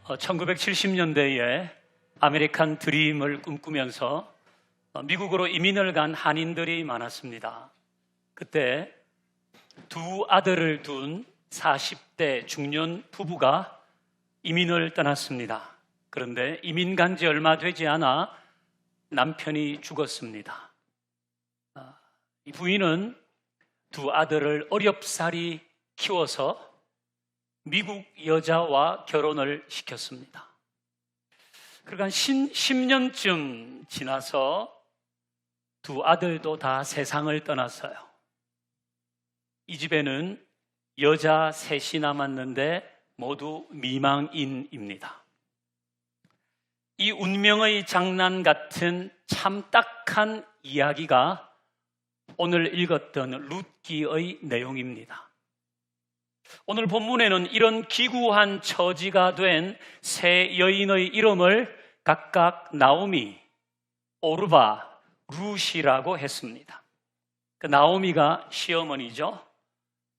1970년대에 아메리칸 드림을 꿈꾸면서 미국으로 이민을 간 한인들이 많았습니다. 그때 두 아들을 둔 40대 중년 부부가 이민을 떠났습니다. 그런데 이민 간 지 얼마 되지 않아 남편이 죽었습니다. 이 부인은 두 아들을 어렵사리 키워서 미국 여자와 결혼을 시켰습니다. 그러니까 10년쯤 지나서 두 아들도 다 세상을 떠났어요. 이 집에는 여자 셋이 남았는데 모두 미망인입니다. 이 운명의 장난 같은 참 딱한 이야기가 오늘 읽었던 룻기의 내용입니다. 오늘 본문에는 이런 기구한 처지가 된 세 여인의 이름을 각각 나오미, 오르바, 룻이라고 했습니다. 그 나오미가 시어머니죠.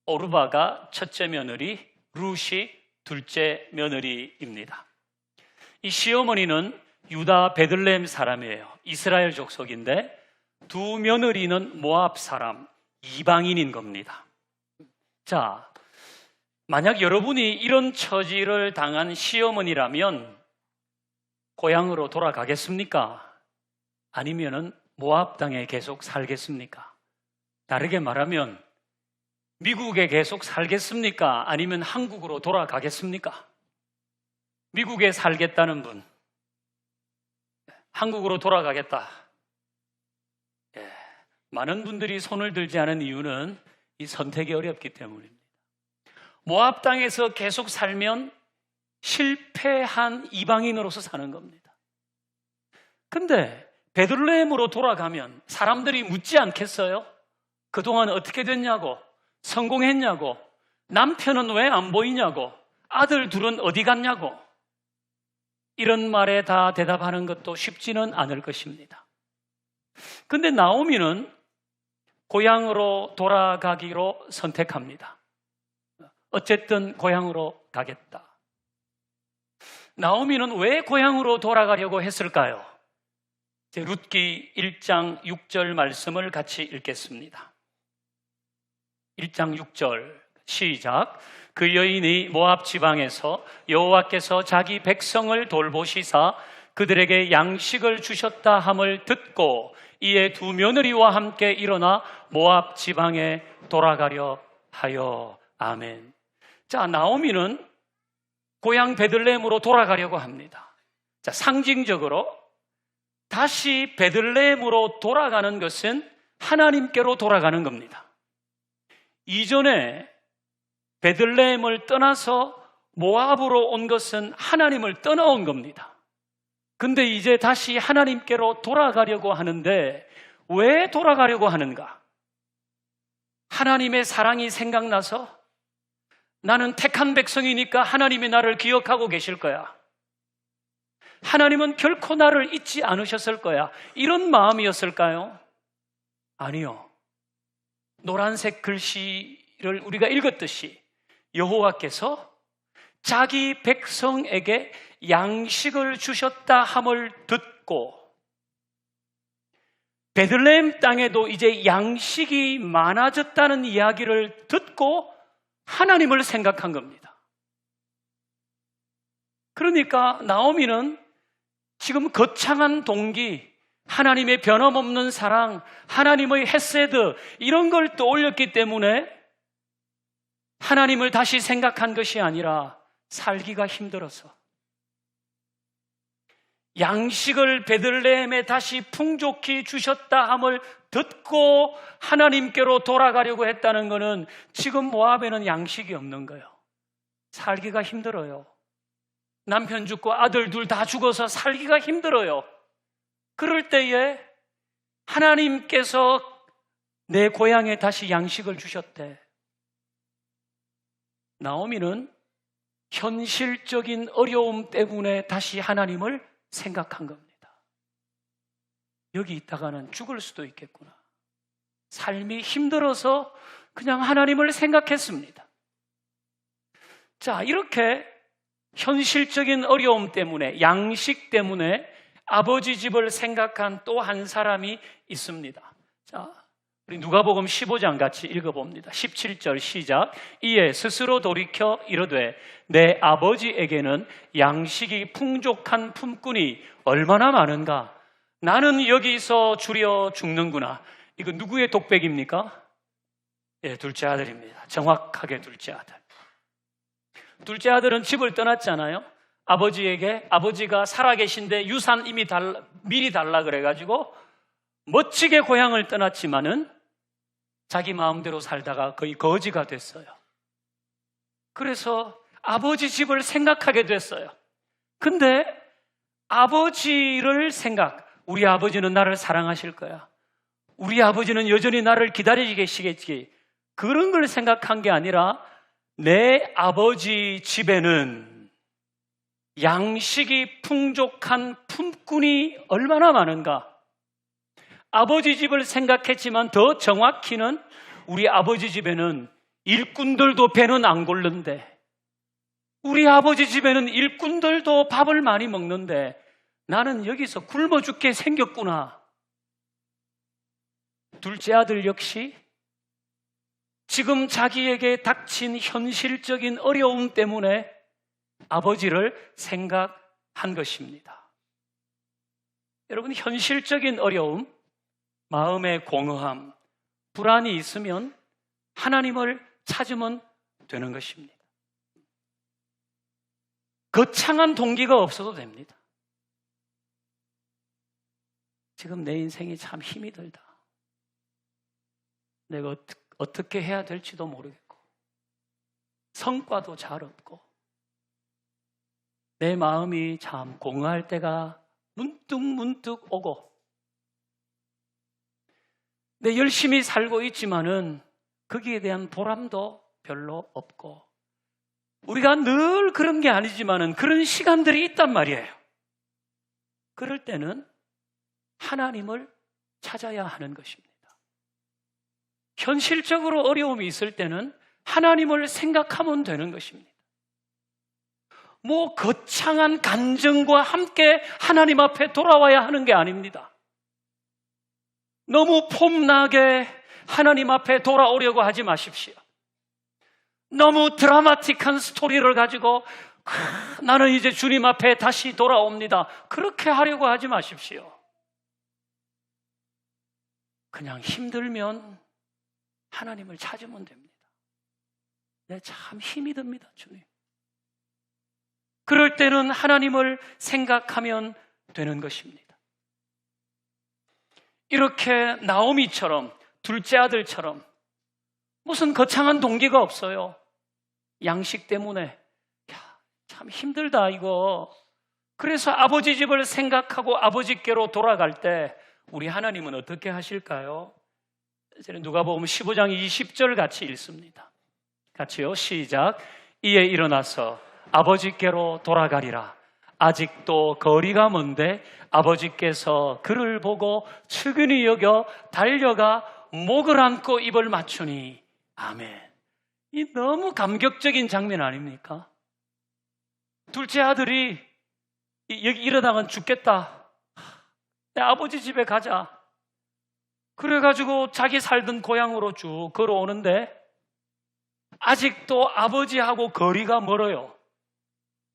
오르바가 첫째 며느리, 룻이 둘째 며느리입니다. 이 시어머니는 유다 베들레헴 사람이에요. 이스라엘 족속인데 두 며느리는 모압 사람, 이방인인 겁니다. 자, 만약 여러분이 이런 처지를 당한 시어머니라면 고향으로 돌아가겠습니까? 아니면은 모압 땅에 계속 살겠습니까? 다르게 말하면 미국에 계속 살겠습니까? 아니면 한국으로 돌아가겠습니까? 미국에 살겠다는 분, 한국으로 돌아가겠다. 많은 분들이 손을 들지 않은 이유는 이 선택이 어렵기 때문입니다. 모압 땅에서 계속 살면 실패한 이방인으로서 사는 겁니다. 근데 베들레헴으로 돌아가면 사람들이 묻지 않겠어요? 그동안 어떻게 됐냐고, 성공했냐고, 남편은 왜 안 보이냐고, 아들 둘은 어디 갔냐고. 이런 말에 다 대답하는 것도 쉽지는 않을 것입니다. 근데 나오미는 고향으로 돌아가기로 선택합니다. 어쨌든 고향으로 가겠다. 나오미는 왜 고향으로 돌아가려고 했을까요? 룻기 1장 6절 말씀을 같이 읽겠습니다. 1장 6절 시작. 그 여인이 모압 지방에서 여호와께서 자기 백성을 돌보시사 그들에게 양식을 주셨다 함을 듣고 이에 두 며느리와 함께 일어나 모압 지방에 돌아가려 하여. 아멘. 자, 나오미는 고향 베들레헴으로 돌아가려고 합니다. 자, 상징적으로 다시 베들레헴으로 돌아가는 것은 하나님께로 돌아가는 겁니다. 이전에 베들레헴을 떠나서 모압으로 온 것은 하나님을 떠나온 겁니다. 근데 이제 다시 하나님께로 돌아가려고 하는데 왜 돌아가려고 하는가? 하나님의 사랑이 생각나서 나는 택한 백성이니까 하나님이 나를 기억하고 계실 거야. 하나님은 결코 나를 잊지 않으셨을 거야. 이런 마음이었을까요? 아니요. 노란색 글씨를 우리가 읽었듯이 여호와께서 자기 백성에게 양식을 주셨다 함을 듣고 베들레헴 땅에도 이제 양식이 많아졌다는 이야기를 듣고 하나님을 생각한 겁니다. 그러니까 나오미는 지금 거창한 동기, 하나님의 변함없는 사랑, 하나님의 헤세드 이런 걸 떠올렸기 때문에 하나님을 다시 생각한 것이 아니라 살기가 힘들어서 양식을 베들레헴에 다시 풍족히 주셨다 함을 듣고 하나님께로 돌아가려고 했다는 것은 지금 모압에는 양식이 없는 거예요. 살기가 힘들어요. 남편 죽고 아들 둘 다 죽어서 살기가 힘들어요. 그럴 때에 하나님께서 내 고향에 다시 양식을 주셨대. 나오미는 현실적인 어려움 때문에 다시 하나님을 생각한 겁니다. 여기 있다가는 죽을 수도 있겠구나. 삶이 힘들어서 그냥 하나님을 생각했습니다. 자, 이렇게 현실적인 어려움 때문에, 양식 때문에 아버지 집을 생각한 또 한 사람이 있습니다. 자, 우리 누가복음 15장 같이 읽어봅니다. 17절 시작. 이에 스스로 돌이켜 이르되 내 아버지에게는 양식이 풍족한 품꾼이 얼마나 많은가. 나는 여기서 줄여 죽는구나. 이거 누구의 독백입니까? 예, 둘째 아들입니다. 정확하게 둘째 아들. 둘째 아들은 집을 떠났잖아요. 아버지에게, 아버지가 살아계신데 유산 이미 미리 달라 그래가지고 멋지게 고향을 떠났지만은 자기 마음대로 살다가 거의 거지가 됐어요. 그래서 아버지 집을 생각하게 됐어요. 근데 아버지를 우리 아버지는 나를 사랑하실 거야. 우리 아버지는 여전히 나를 기다리고 계시겠지. 그런 걸 생각한 게 아니라 내 아버지 집에는 양식이 풍족한 품꾼이 얼마나 많은가. 아버지 집을 생각했지만 더 정확히는 우리 아버지 집에는 일꾼들도 배는 안 고른데, 우리 아버지 집에는 일꾼들도 밥을 많이 먹는데 나는 여기서 굶어 죽게 생겼구나. 둘째 아들 역시 지금 자기에게 닥친 현실적인 어려움 때문에 아버지를 생각한 것입니다. 여러분, 현실적인 어려움, 마음의 공허함, 불안이 있으면 하나님을 찾으면 되는 것입니다. 거창한 동기가 없어도 됩니다. 지금 내 인생이 참 힘이 들다. 내가 어떻게 해야 될지도 모르겠고 성과도 잘 없고 내 마음이 참 공허할 때가 문득 오고, 내 열심히 살고 있지만은 거기에 대한 보람도 별로 없고, 우리가 늘 그런 게 아니지만은 그런 시간들이 있단 말이에요. 그럴 때는 하나님을 찾아야 하는 것입니다. 현실적으로 어려움이 있을 때는 하나님을 생각하면 되는 것입니다. 뭐 거창한 간증과 함께 하나님 앞에 돌아와야 하는 게 아닙니다. 너무 폼나게 하나님 앞에 돌아오려고 하지 마십시오. 너무 드라마틱한 스토리를 가지고 나는 이제 주님 앞에 다시 돌아옵니다, 그렇게 하려고 하지 마십시오. 그냥 힘들면 하나님을 찾으면 됩니다. 내 참 힘이 듭니다, 주님. 그럴 때는 하나님을 생각하면 되는 것입니다. 이렇게 나오미처럼, 둘째 아들처럼 무슨 거창한 동기가 없어요. 양식 때문에 참 힘들다 이거. 그래서 아버지 집을 생각하고 아버지께로 돌아갈 때 우리 하나님은 어떻게 하실까요? 저는 누가복음 15장 20절 같이 읽습니다. 같이요, 시작. 이에 일어나서 아버지께로 돌아가리라. 아직도 거리가 먼데 아버지께서 그를 보고 측은히 여겨 달려가 목을 안고 입을 맞추니. 아멘. 이 너무 감격적인 장면 아닙니까? 둘째 아들이 여기 이러다간 죽겠다, 내 아버지 집에 가자, 그래가지고 자기 살던 고향으로 쭉 걸어오는데 아직도 아버지하고 거리가 멀어요.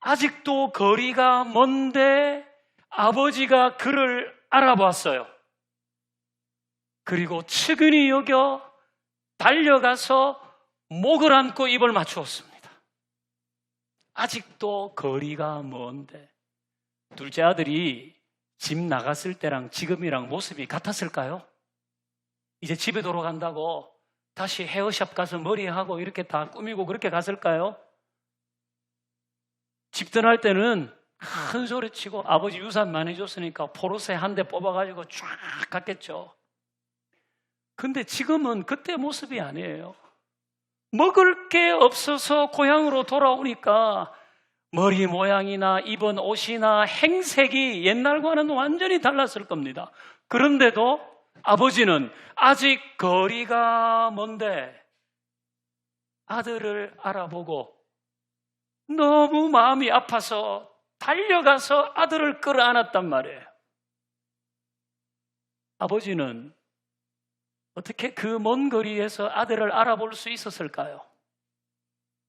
아직도 거리가 먼데 아버지가 그를 알아봤어요. 그리고 측은히 여겨 달려가서 목을 안고 입을 맞추었습니다. 아직도 거리가 먼데. 둘째 아들이 집 나갔을 때랑 지금이랑 모습이 같았을까요? 이제 집에 돌아간다고 다시 헤어샵 가서 머리하고 이렇게 다 꾸미고 그렇게 갔을까요? 집 떠날 때는 큰 소리 치고 아버지 유산 많이 줬으니까 포르쉐 한 대 뽑아가지고 쫙 갔겠죠. 근데 지금은 그때 모습이 아니에요. 먹을 게 없어서 고향으로 돌아오니까 머리 모양이나 입은 옷이나 행색이 옛날과는 완전히 달랐을 겁니다. 그런데도 아버지는 아직 거리가 먼데 아들을 알아보고 너무 마음이 아파서 달려가서 아들을 끌어안았단 말이에요. 아버지는 어떻게 그 먼 거리에서 아들을 알아볼 수 있었을까요?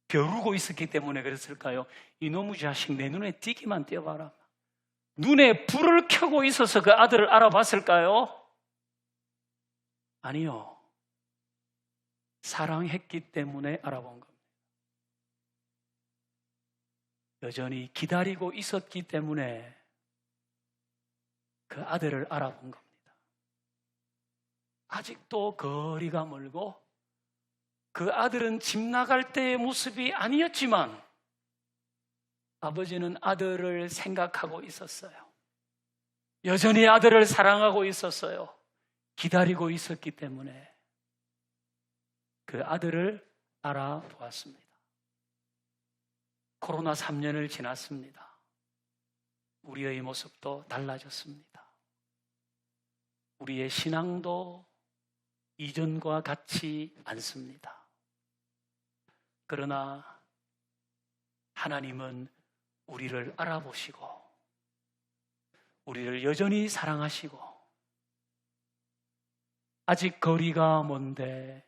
벼르고 있었기 때문에 그랬을까요? 이놈의 자식 내 눈에 띄기만 띄어봐라. 눈에 불을 켜고 있어서 그 아들을 알아봤을까요? 아니요. 사랑했기 때문에 알아본 겁니다. 여전히 기다리고 있었기 때문에 그 아들을 알아본 겁니다. 아직도 거리가 멀고 그 아들은 집 나갈 때의 모습이 아니었지만 아버지는 아들을 생각하고 있었어요. 여전히 아들을 사랑하고 있었어요. 기다리고 있었기 때문에 그 아들을 알아보았습니다. 코로나 3년을 지났습니다. 우리의 모습도 달라졌습니다. 우리의 신앙도 이전과 같지 않습니다. 그러나 하나님은 우리를 알아보시고 우리를 여전히 사랑하시고 아직 거리가 먼데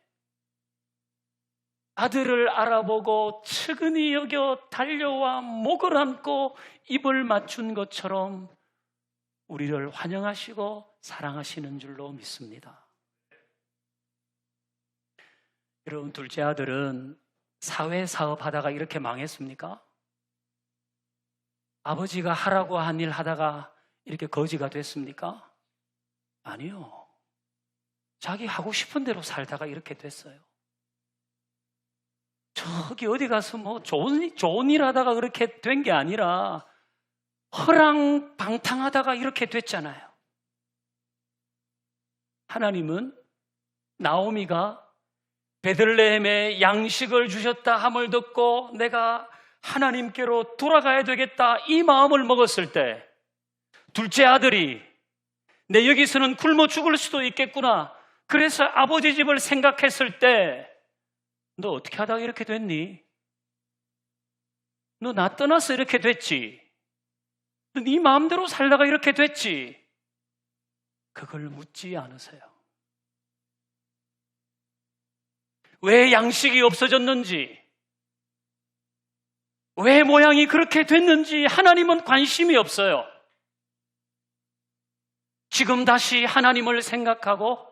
아들을 알아보고 측은히 여겨 달려와 목을 안고 입을 맞춘 것처럼 우리를 환영하시고 사랑하시는 줄로 믿습니다. 여러분, 둘째 아들은 사회사업 하다가 이렇게 망했습니까? 아버지가 하라고 한 일 하다가 이렇게 거지가 됐습니까? 아니요. 자기 하고 싶은 대로 살다가 이렇게 됐어요. 저기 어디 가서 뭐 좋은 일 하다가 그렇게 된 게 아니라 허랑방탕하다가 이렇게 됐잖아요. 하나님은 나오미가 베들레헴에 양식을 주셨다 함을 듣고 내가 하나님께로 돌아가야 되겠다 이 마음을 먹었을 때 둘째 아들이 내 여기서는 굶어 죽을 수도 있겠구나 그래서 아버지 집을 생각했을 때 너 어떻게 하다가 이렇게 됐니? 너 나 떠나서 이렇게 됐지? 너 네 마음대로 살다가 이렇게 됐지? 그걸 묻지 않으세요. 왜 양식이 없어졌는지, 왜 모양이 그렇게 됐는지 하나님은 관심이 없어요. 지금 다시 하나님을 생각하고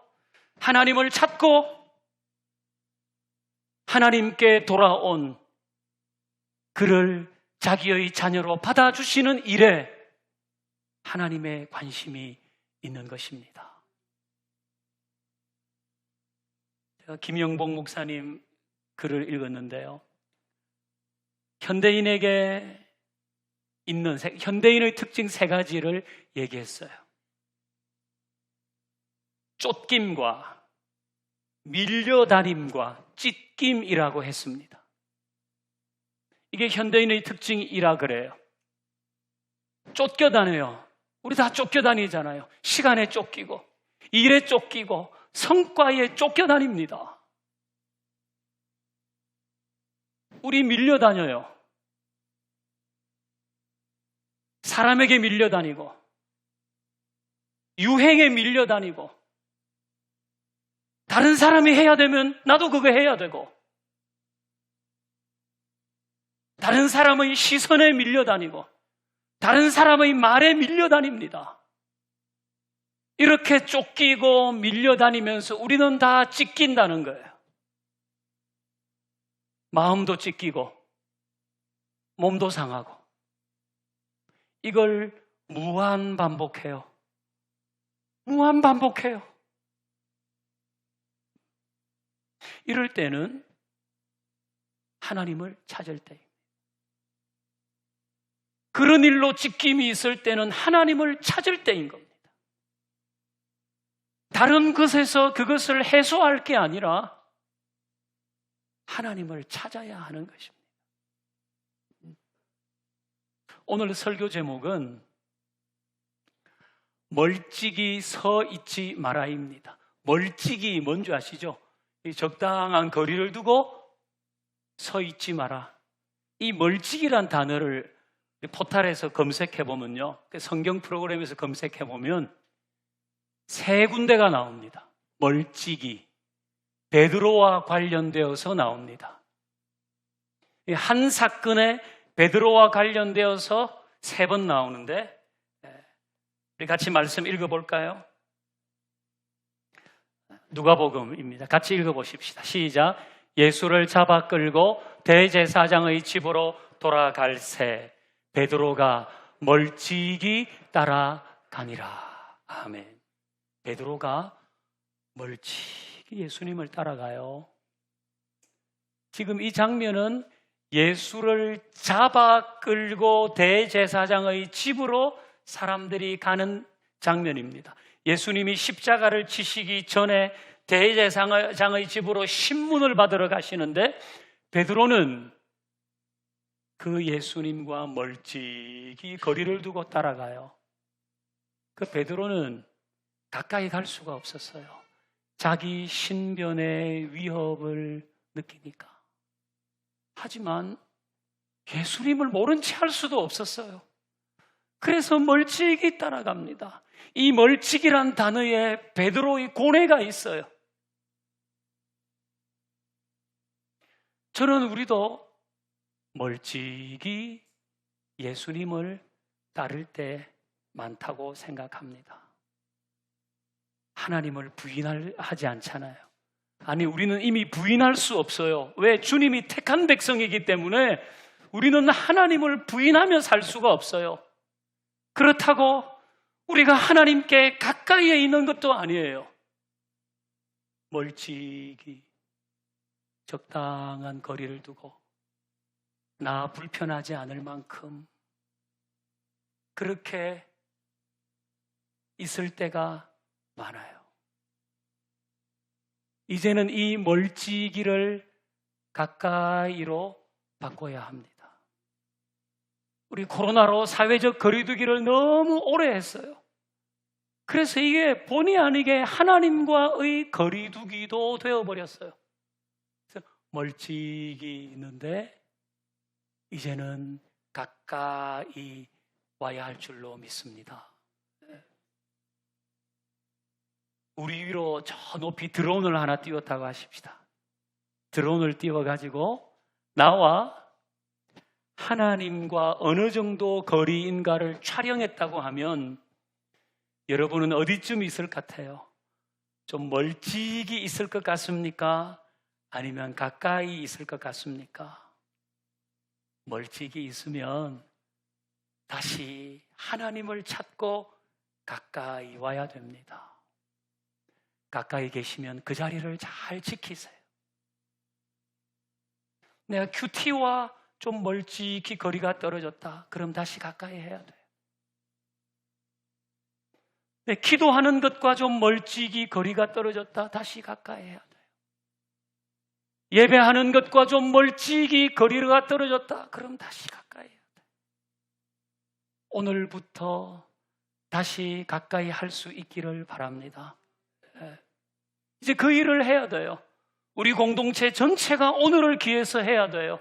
하나님을 찾고 하나님께 돌아온 그를 자기의 자녀로 받아주시는 일에 하나님의 관심이 있는 것입니다. 제가 김영복 목사님 글을 읽었는데요. 현대인에게 있는 현대인의 특징 세 가지를 얘기했어요. 쫓김과 밀려다님과 찢김이라고 했습니다. 이게 현대인의 특징이라 그래요. 쫓겨다녀요. 우리 다 쫓겨다니잖아요. 시간에 쫓기고 일에 쫓기고 성과에 쫓겨다닙니다. 우리 밀려다녀요. 사람에게 밀려다니고 유행에 밀려다니고 다른 사람이 해야 되면 나도 그거 해야 되고 다른 사람의 시선에 밀려다니고 다른 사람의 말에 밀려다닙니다. 이렇게 쫓기고 밀려다니면서 우리는 다 찢긴다는 거예요. 마음도 찢기고 몸도 상하고 이걸 무한 반복해요. 무한 반복해요. 이럴 때는 하나님을 찾을 때입니다. 그런 일로 찢김이 있을 때는 하나님을 찾을 때인 겁니다. 다른 것에서 그것을 해소할 게 아니라 하나님을 찾아야 하는 것입니다. 오늘 설교 제목은 멀찍이 서 있지 마라입니다. 멀찍이 뭔지 아시죠? 이 적당한 거리를 두고 서 있지 마라. 이 멀찍이란 단어를 포탈에서 검색해 보면요, 성경 프로그램에서 검색해 보면 세 군데가 나옵니다. 멀찍이, 베드로와 관련되어서 나옵니다. 한 사건에 베드로와 관련되어서 3번 나오는데, 우리 같이 말씀 읽어볼까요? 누가복음입니다. 같이 읽어보십시다. 시작. 예수를 잡아 끌고 대제사장의 집으로 돌아갈새 베드로가 멀찍이 따라가니라. 아멘. 베드로가 멀찍이 예수님을 따라가요. 지금 이 장면은 예수를 잡아 끌고 대제사장의 집으로 사람들이 가는 장면입니다. 예수님이 십자가를 지시기 전에 대제사장의 집으로 신문을 받으러 가시는데 베드로는 그 예수님과 멀찍이 거리를 두고 따라가요. 그 베드로는 가까이 갈 수가 없었어요. 자기 신변의 위협을 느끼니까. 하지만 예수님을 모른 채 할 수도 없었어요. 그래서 멀찍이 따라갑니다. 이 멀찍이란 단어에 베드로의 고뇌가 있어요. 저는 우리도 멀찍이 예수님을 따를 때 많다고 생각합니다. 하나님을 부인하지 않잖아요. 아니, 우리는 이미 부인할 수 없어요. 왜? 주님이 택한 백성이기 때문에 우리는 하나님을 부인하며 살 수가 없어요. 그렇다고 우리가 하나님께 가까이에 있는 것도 아니에요. 멀찍이 적당한 거리를 두고 나 불편하지 않을 만큼 그렇게 있을 때가 많아요. 이제는 이 멀찍이를 가까이로 바꿔야 합니다. 우리 코로나로 사회적 거리두기를 너무 오래 했어요. 그래서 이게 본의 아니게 하나님과의 거리두기도 되어버렸어요. 그래서 멀찍이 있는데 이제는 가까이 와야 할 줄로 믿습니다. 우리 위로 저 높이 드론을 하나 띄웠다고 하십시다. 드론을 띄워가지고 나와 하나님과 어느 정도 거리인가를 촬영했다고 하면 여러분은 어디쯤 있을 것 같아요? 좀 멀찍이 있을 것 같습니까? 아니면 가까이 있을 것 같습니까? 멀찍이 있으면 다시 하나님을 찾고 가까이 와야 됩니다. 가까이 계시면 그 자리를 잘 지키세요. 내가 큐티와 좀 멀찍이 거리가 떨어졌다. 그럼 다시 가까이 해야 돼요. 기도하는 것과 좀 멀찍이 거리가 떨어졌다. 다시 가까이 해야 돼요. 예배하는 것과 좀 멀찍이 거리가 떨어졌다. 그럼 다시 가까이 해야 돼요. 오늘부터 다시 가까이 할 수 있기를 바랍니다. 이제 그 일을 해야 돼요. 우리 공동체 전체가 오늘을 기해서 해야 돼요.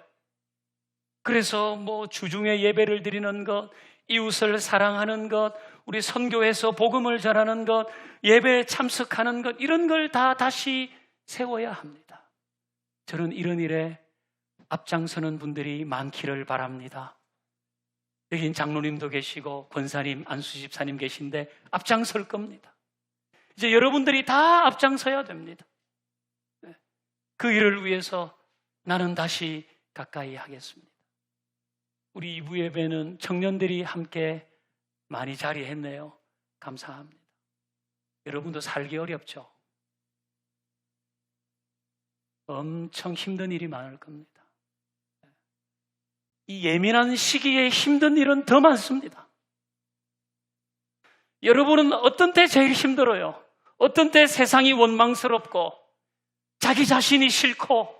그래서 주중에 예배를 드리는 것, 이웃을 사랑하는 것, 우리 선교에서 복음을 전하는 것, 예배에 참석하는 것, 이런 걸 다 다시 세워야 합니다. 저는 이런 일에 앞장서는 분들이 많기를 바랍니다. 여긴 장로님도 계시고 권사님, 안수집사님 계신데 앞장설 겁니다. 이제 여러분들이 다 앞장서야 됩니다. 그 일을 위해서 나는 다시 가까이 하겠습니다. 우리 2부 예배는 청년들이 함께 많이 자리했네요. 감사합니다. 여러분도 살기 어렵죠? 엄청 힘든 일이 많을 겁니다. 이 예민한 시기에 힘든 일은 더 많습니다. 여러분은 어떤 때 제일 힘들어요? 어떤 때 세상이 원망스럽고 자기 자신이 싫고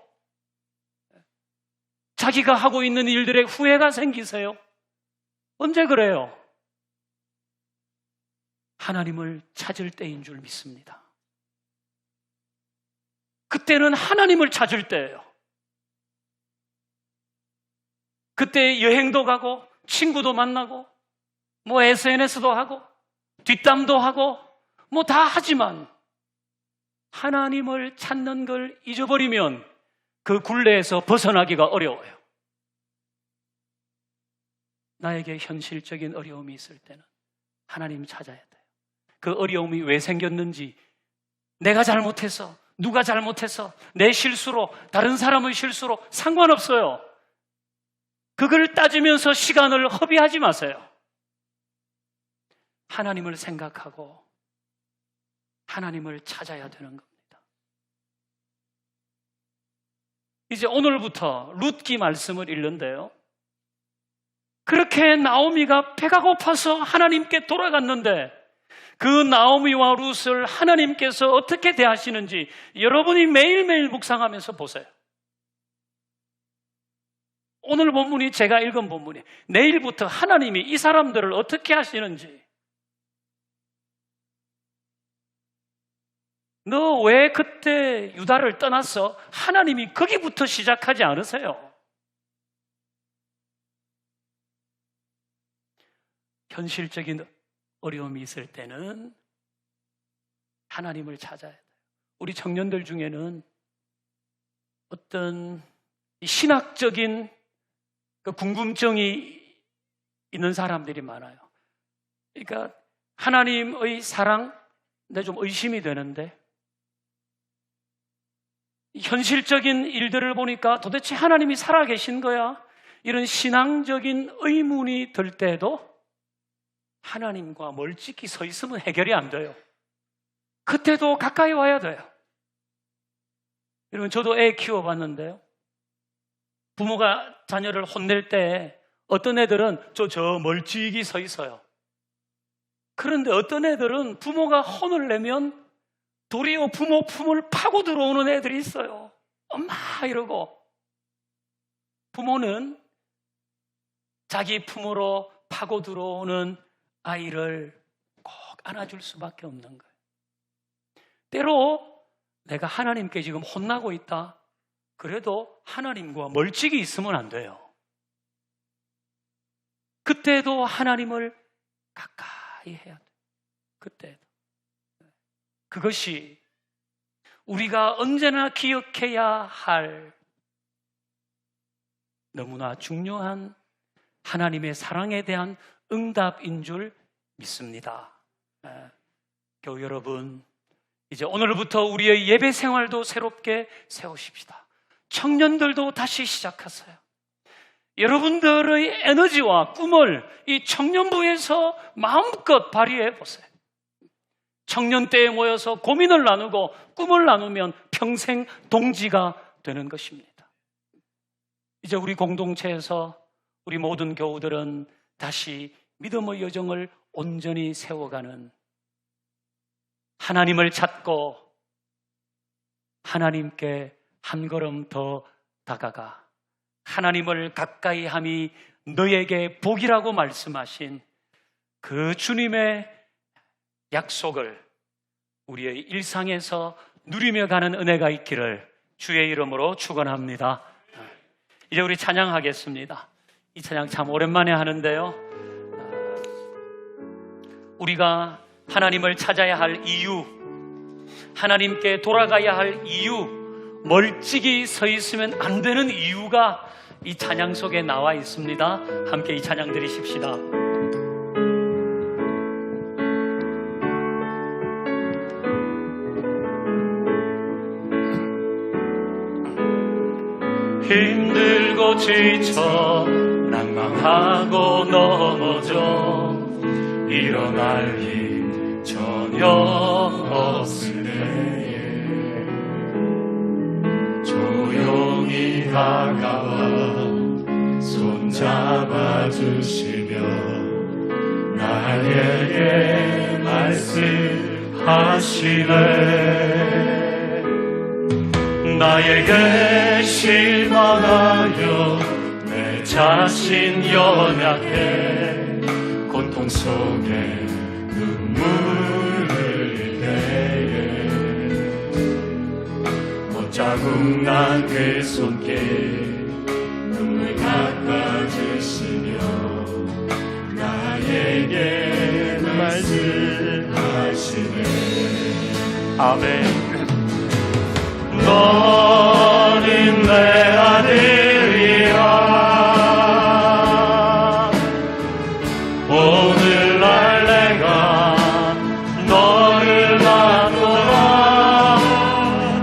자기가 하고 있는 일들에 후회가 생기세요? 언제 그래요? 하나님을 찾을 때인 줄 믿습니다. 그때는 하나님을 찾을 때예요. 그때 여행도 가고 친구도 만나고 뭐 SNS도 하고 뒷담도 하고 뭐 다 하지만 하나님을 찾는 걸 잊어버리면 그 굴레에서 벗어나기가 어려워요. 나에게 현실적인 어려움이 있을 때는 하나님 찾아야 돼요. 그 어려움이 왜 생겼는지, 내가 잘못해서, 누가 잘못해서, 내 실수로, 다른 사람의 실수로 상관없어요. 그걸 따지면서 시간을 허비하지 마세요. 하나님을 생각하고 하나님을 찾아야 되는 겁니다. 이제 오늘부터 룻기 말씀을 읽는데요, 그렇게 나오미가 배가 고파서 하나님께 돌아갔는데 그 나오미와 룻을 하나님께서 어떻게 대하시는지 여러분이 매일매일 묵상하면서 보세요. 오늘 본문이 제가 읽은 본문이에요. 내일부터 하나님이 이 사람들을 어떻게 하시는지. 너 왜 그때 유다를 떠났어? 하나님이 거기부터 시작하지 않으세요? 현실적인 어려움이 있을 때는 하나님을 찾아야 돼요. 우리 청년들 중에는 어떤 신학적인 궁금증이 있는 사람들이 많아요. 그러니까 하나님의 사랑, 근데 좀 의심이 되는데, 현실적인 일들을 보니까 도대체 하나님이 살아계신 거야? 이런 신앙적인 의문이 들 때도 하나님과 멀찍이 서 있으면 해결이 안 돼요. 그때도 가까이 와야 돼요. 여러분, 저도 애 키워봤는데요, 부모가 자녀를 혼낼 때 어떤 애들은 저 멀찍이 서 있어요. 그런데 어떤 애들은 부모가 혼을 내면 도리어 부모 품을 파고 들어오는 애들이 있어요. 엄마 이러고. 부모는 자기 품으로 파고 들어오는 아이를 꼭 안아줄 수밖에 없는 거예요. 때로 내가 하나님께 지금 혼나고 있다, 그래도 하나님과 멀찍이 있으면 안 돼요. 그때도 하나님을 가까이 해야 돼요. 그때도. 그것이 우리가 언제나 기억해야 할 너무나 중요한 하나님의 사랑에 대한 응답인 줄 믿습니다. 교우 여러분, 이제 오늘부터 우리의 예배 생활도 새롭게 세우십시다. 청년들도 다시 시작하세요. 여러분들의 에너지와 꿈을 이 청년부에서 마음껏 발휘해 보세요. 청년 때에 모여서 고민을 나누고 꿈을 나누면 평생 동지가 되는 것입니다. 이제 우리 공동체에서 우리 모든 교우들은 다시 믿음의 여정을 온전히 세워가는, 하나님을 찾고 하나님께 한 걸음 더 다가가 하나님을 가까이 함이 너에게 복이라고 말씀하신 그 주님의 약속을 우리의 일상에서 누리며 가는 은혜가 있기를 주의 이름으로 축원합니다. 이제 우리 찬양하겠습니다. 이 찬양 참 오랜만에 하는데요, 우리가 하나님을 찾아야 할 이유, 하나님께 돌아가야 할 이유, 멀찍이 서 있으면 안 되는 이유가 이 찬양 속에 나와 있습니다. 함께 이 찬양 드리십시다. 힘들고 지쳐 낭망하고 넘어져 일어날 힘 전혀 없을 때에 조용히 다가와 손잡아 주시며 나에게 말씀하시네. 나에게 실망하여 내 자신 연약해 고통 속에 눈물 흘릴 때에 못 자국 난 그 손길 눈물 닦아주시며 나에게 말씀하시네. 아멘. 너는 내 아들이라. 오늘날 내가 너를 낳노라.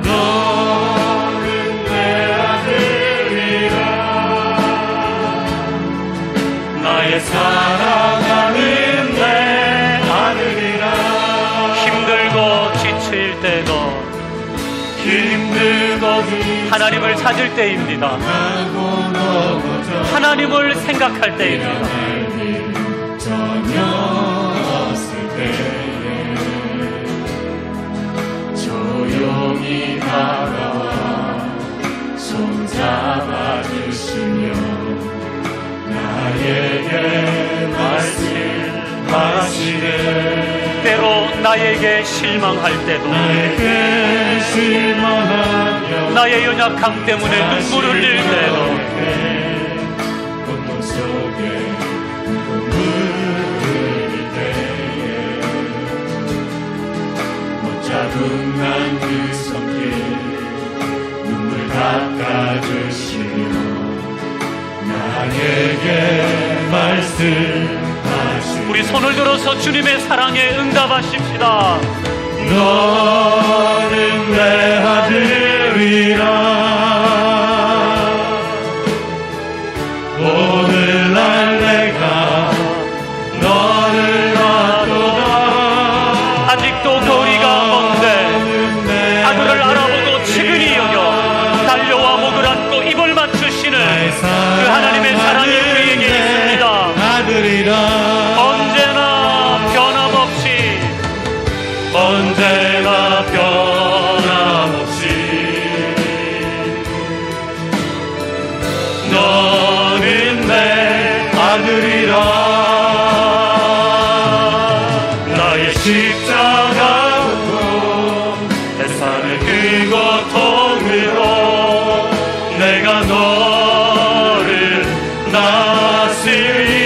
너는 내 아들이라. 나의 사랑하는 내 아들이라. 힘들고 지칠 때도 하나님을 찾을 때입니다. 하나님을 생각할 때입니다. 조용히 다가와 손잡아 주시며 나에게 말씀하시네. 때로 나에게 실망할 때도 나에게 실망하며 나의 연약함 때문에 눈물을 흘릴 때도 온몸 속에 눈물을 흘릴 때에 못 잡은 난 그 손길 눈물 닦아주시며 나에게 말씀하시네. 우리 손을 들어서 주님의 사랑에 응답하십시다. 너는 내 아들이라. 오늘날 내가 너를 낳도다. 아직도 거리가 먼데 아들을 알아보고 측은히 여겨 달려와 목을 안고 입을 맞추시는 그 하나님의 사랑이 우리에게 있습니다. 아들이라. 언제나 변함없이 너는 내 아들이라. 나의 십자가 고통 내 삶의 그 고통으로 내가 너를 낳았으리.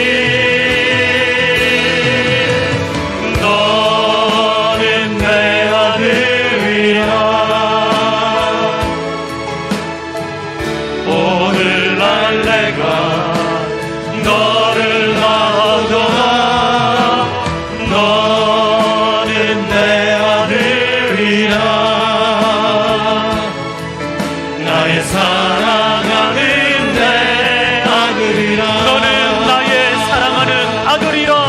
너는 나의 사랑하는 아들이라.